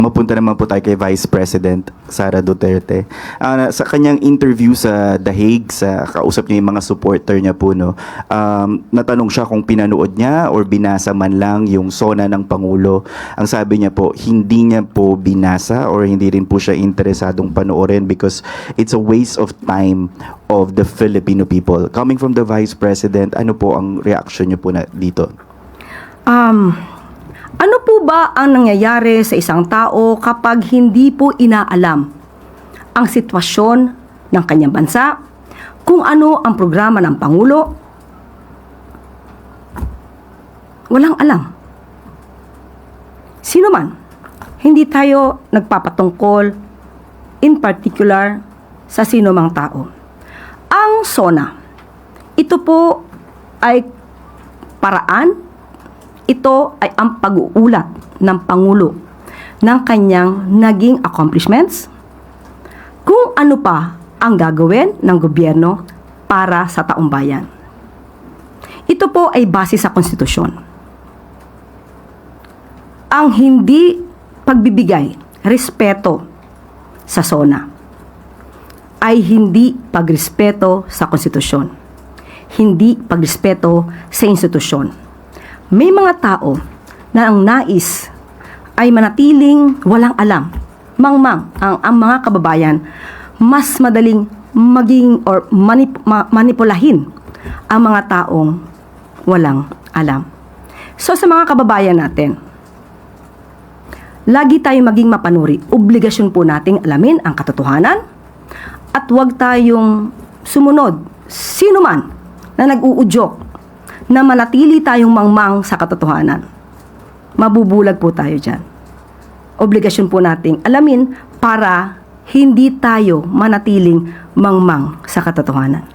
Mapunta naman po tayo kay Vice President Sara Duterte. Sa kanyang interview sa The Hague, sa kausap niya yung mga supporter niya po, no, natanong siya kung pinanood niya or binasa man lang yung SONA ng Pangulo. Ang sabi niya po, hindi niya po binasa or hindi rin po siya interesadong panoorin because it's a waste of time of the Filipino people. Coming from the Vice President, ano po ang reaction niyo po na dito? Ano po ba ang nangyayari sa isang tao kapag hindi po inaalam ang sitwasyon ng kanyang bansa, kung ano ang programa ng Pangulo? Walang alam. Sino man, hindi tayo nagpapatungkol in particular sa sino mang tao. Ang SONA, ito po ay paraan. Ito ay ang pag-uulat ng Pangulo ng kanyang naging accomplishments, kung ano pa ang gagawin ng gobyerno para sa taong bayan. Ito po ay base sa konstitusyon. Ang hindi pagbibigay respeto sa SONA ay hindi pagrespeto sa konstitusyon, hindi pagrespeto sa institusyon. May mga tao na ang nais ay manatiling walang alam. Mangmang ang mga kababayan mas madaling maging or manipulahin ang mga taong walang alam. So sa mga kababayan natin, lagi tayong maging mapanuri. Obligasyon po nating alamin ang katotohanan at huwag tayong sumunod sino man na nag-uudyok na manatili tayong mangmang sa katotohanan. Mabubulag po tayo dyan. Obligasyon po nating alamin para hindi tayo manatiling mangmang sa katotohanan.